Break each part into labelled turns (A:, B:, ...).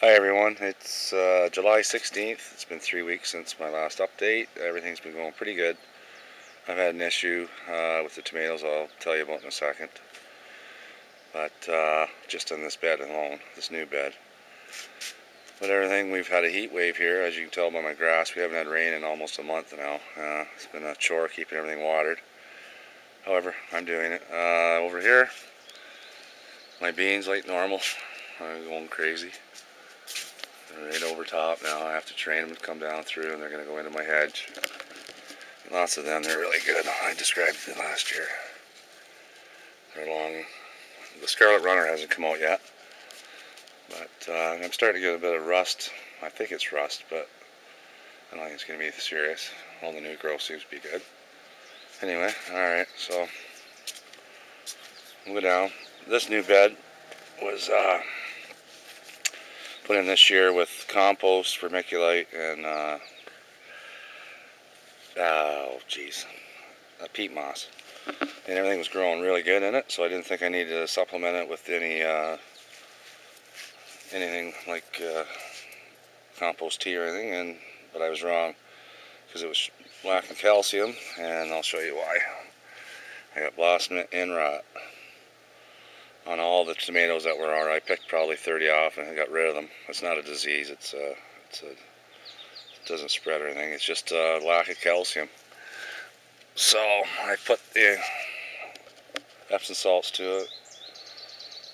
A: Hi everyone, it's July 16th. It's been 3 weeks since my last update. Everything's been going pretty good. I've had an issue with the tomatoes I'll tell you about in a second. But just on this bed alone, this new bed. But everything, we've had a heat wave here, as you can tell by my grass. We haven't had rain in almost a month now. It's been a chore keeping everything watered. However, I'm doing it. Over here, my beans like normal. I'm going crazy. They're right over top now. I have to train them to come down through, and they're going to go into my hedge. Lots of them. They're really good. I described it last year. They're long. The Scarlet Runner hasn't come out yet, but I'm starting to get a bit of rust. I think it's rust, but I don't think it's going to be serious. All the new growth seems to be good. Anyway, alright, so we'll go down. This new bed was put in this year with compost, vermiculite, and peat moss. And everything was growing really good in it, so I didn't think I needed to supplement it with anything like compost tea or anything. But I was wrong, because it was lacking calcium, and I'll show you why. I got blossom and rot on all the tomatoes that were alright. I picked probably 30 off and I got rid of them. It's not a disease. It doesn't spread or anything. It's just a lack of calcium. So I put the epsom salts to it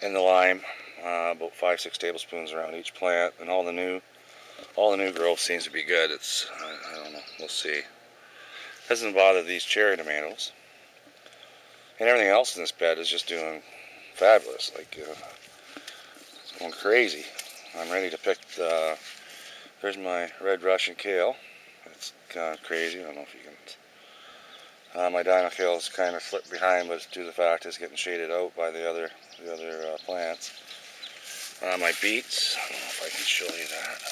A: and the lime, about 5-6 tablespoons around each plant, and all the new growth seems to be good. I don't know. We'll see. Hasn't bothered these cherry tomatoes, and everything else in this bed is just doing fabulous. Like it's going crazy. I'm ready to pick there's my red Russian kale. It's kind of crazy. I don't know if you can. My dino kale is kind of slipped behind, but it's due to the fact it's getting shaded out by the other plants. My beets. I don't know if I can show you that.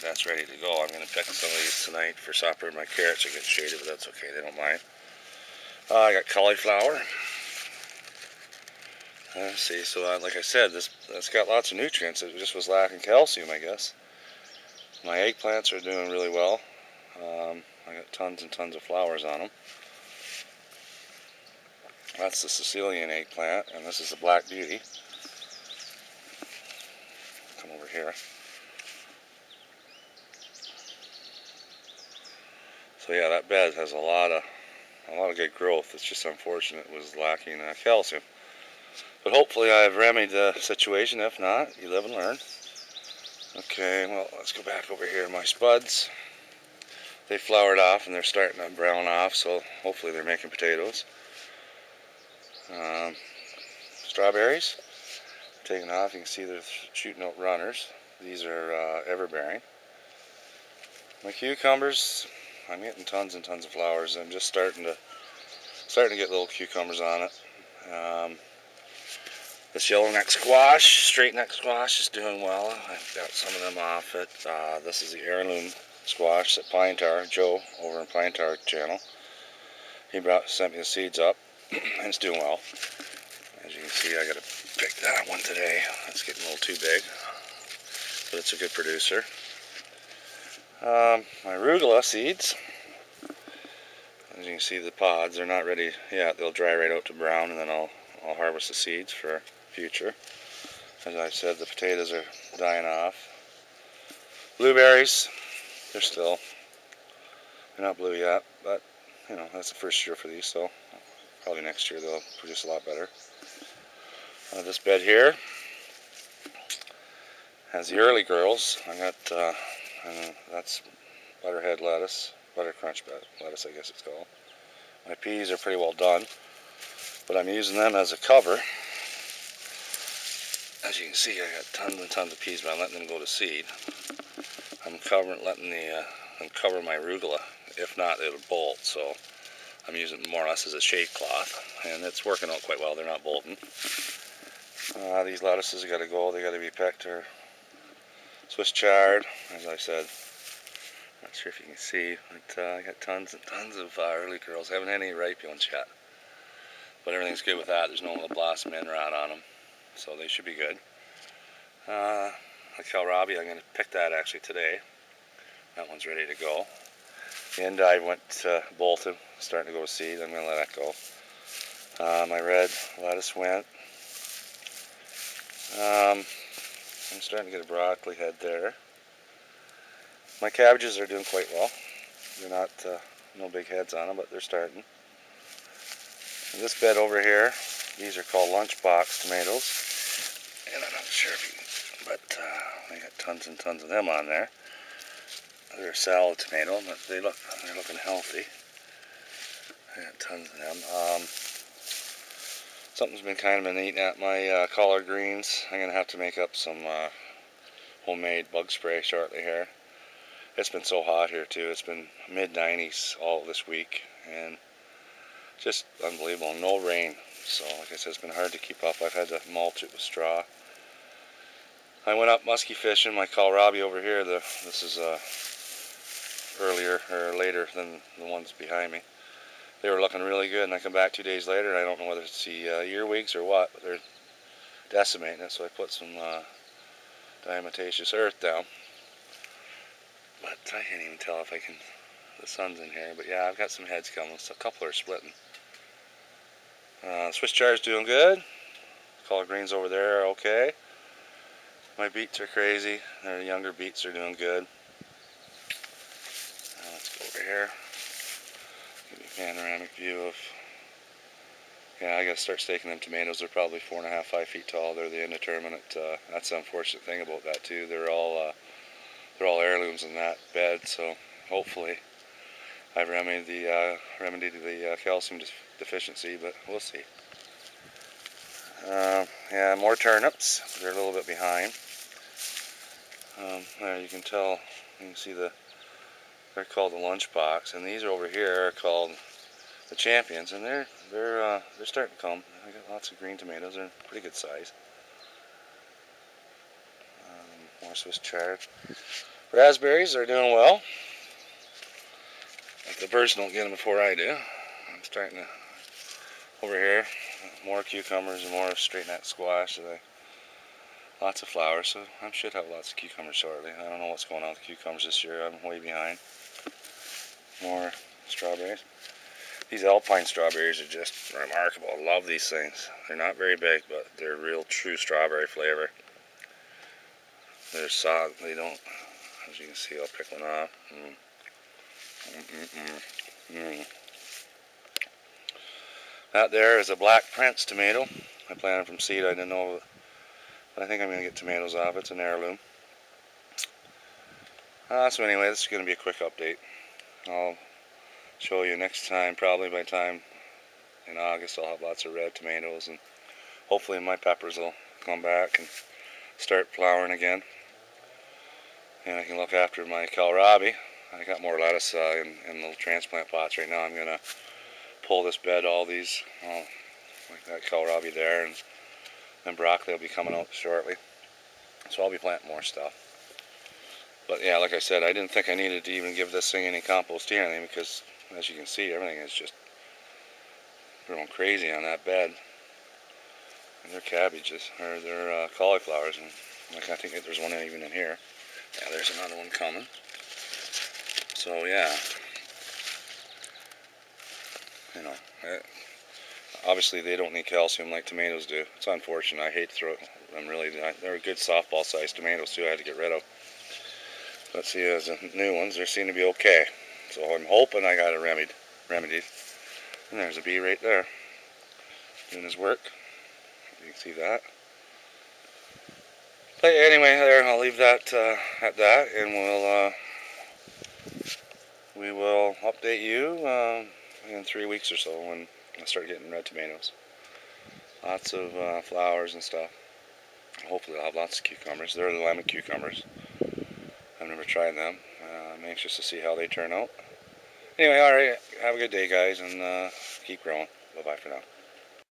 A: That's ready to go. I'm going to pick some of these tonight for supper. My carrots are getting shaded, but that's okay. They don't mind. I got cauliflower. See, so like I said, it's got lots of nutrients. It just was lacking calcium, I guess. My eggplants are doing really well. I got tons and tons of flowers on them. That's the Sicilian eggplant, and this is the Black Beauty. Come over here. So yeah, that bed has a lot of good growth. It's just unfortunate it was lacking calcium. But hopefully I've remedied the situation. If not, you live and learn. Okay, well, let's go back over here. My spuds, they flowered off and they're starting to brown off, so hopefully they're making potatoes. Strawberries, taking off. You can see they're shooting out runners. These are everbearing. My cucumbers, I'm getting tons and tons of flowers. I'm just starting to get little cucumbers on it. This yellow neck squash, straight neck squash, is doing well. I've got some of them off it. This is the heirloom squash that Pine Tar, Joe over in Pine Tar channel. He sent me the seeds up, and it's doing well. As you can see, I got to pick that one today. It's getting a little too big, but it's a good producer. My arugula seeds, as you can see, the pods, they're not ready yet. They'll dry right out to brown, and then I'll harvest the seeds for future. As I said, the potatoes are dying off. Blueberries, they're not blue yet, but you know, that's the first year for these, so probably next year they'll produce a lot better. This bed here has the early girls. I got that's butterhead lettuce, butter crunch lettuce, I guess it's called. My peas are pretty well done, but I'm using them as a cover. As you can see, I got tons and tons of peas, but I'm letting them go to seed. I'm letting them cover my arugula. If not, it'll bolt, so I'm using it more or less as a shade cloth, and it's working out quite well. They're not bolting. These lettuces got to go. They got to be picked or Swiss chard, as I said. Not sure if you can see, but I got tons and tons of early girls. I haven't had any ripe ones yet. But everything's good with that. There's no little blossom end rot on them, so they should be good. The kohlrabi, I'm going to pick that actually today. That one's ready to go. The endive went bolted, starting to go to seed. I'm going to let that go. My red lettuce went. I'm starting to get a broccoli head there. My cabbages are doing quite well. They're not, no big heads on them, but they're starting. And this bed over here, these are called lunchbox tomatoes. And I'm not sure if you can, but I got tons and tons of them on there. They're a salad tomato, but they're looking healthy. I got tons of them. Something's been kind of eating at my collard greens. I'm going to have to make up some homemade bug spray shortly here. It's been so hot here too. It's been mid-90s all this week and just unbelievable. No rain. So like I said, it's been hard to keep up. I've had to mulch it with straw. I went up muskie fishing. My kohlrabi over here, this is earlier or later than the ones behind me. They were looking really good, and I come back 2 days later, and I don't know whether it's the earwigs or what, but they're decimating it, so I put some diatomaceous earth down. But I can't even tell if the sun's in here, but yeah, I've got some heads coming, so a couple are splitting. Swiss chard's doing good. Collard greens over there are okay. My beets are crazy. The younger beets are doing good. Let's go over here. Give you a panoramic view of. Yeah, I gotta start staking them tomatoes. They're probably 4.5, 5 feet tall. They're the indeterminate. That's the unfortunate thing about that too. They're all heirlooms in that bed. So hopefully, I've remedied the calcium deficiency, but we'll see. Yeah, more turnips. They're a little bit behind. There you can tell. You can see they're called the lunchbox, and these over here are called the champions, and they're starting to come. I got lots of green tomatoes. They're pretty good size. More Swiss chard. Raspberries are doing well. If the birds don't get them before I do. I'm starting to over here. More cucumbers and more straight-net squash. Lots of flowers, so I should have lots of cucumbers shortly. I don't know what's going on with cucumbers this year. I'm way behind. More strawberries. These alpine strawberries are just remarkable. I love these things. They're not very big, but they're real true strawberry flavor. They're soft. They don't, as you can see, I'll pick one off. That there is a Black Prince tomato. I planted from seed. I didn't know, but I think I'm going to get tomatoes off. It's an heirloom. So anyway, this is going to be a quick update. I'll show you next time, probably by time in August, I'll have lots of red tomatoes, and hopefully my peppers will come back and start flowering again. And I can look after my kohlrabi. I got more lettuce in little transplant pots right now. I'm going to pull this bed, all these, like that kohlrabi there, and then broccoli will be coming out shortly. So I'll be planting more stuff. But yeah, like I said, I didn't think I needed to even give this thing any compost or anything, because as you can see, everything is just growing crazy on that bed. And they're cabbages, or they're cauliflowers, and like, I think there's one even in here. Yeah, there's another one coming. So yeah, you know, obviously they don't need calcium like tomatoes do. It's unfortunate. I hate to throw them really. They're good softball-sized tomatoes too. I had to get rid of. Let's see, as the new ones, they seem to be okay. So I'm hoping I got it remedied. And there's a bee right there doing his work. You can see that. But anyway, there, I'll leave that at that, and we will update you in 3 weeks or so when I start getting red tomatoes. Lots of flowers and stuff. Hopefully I'll have lots of cucumbers. They're the lemon cucumbers. I've never tried them. I'm anxious to see how they turn out. Anyway, alright, have a good day guys, and keep growing. Bye-bye for now.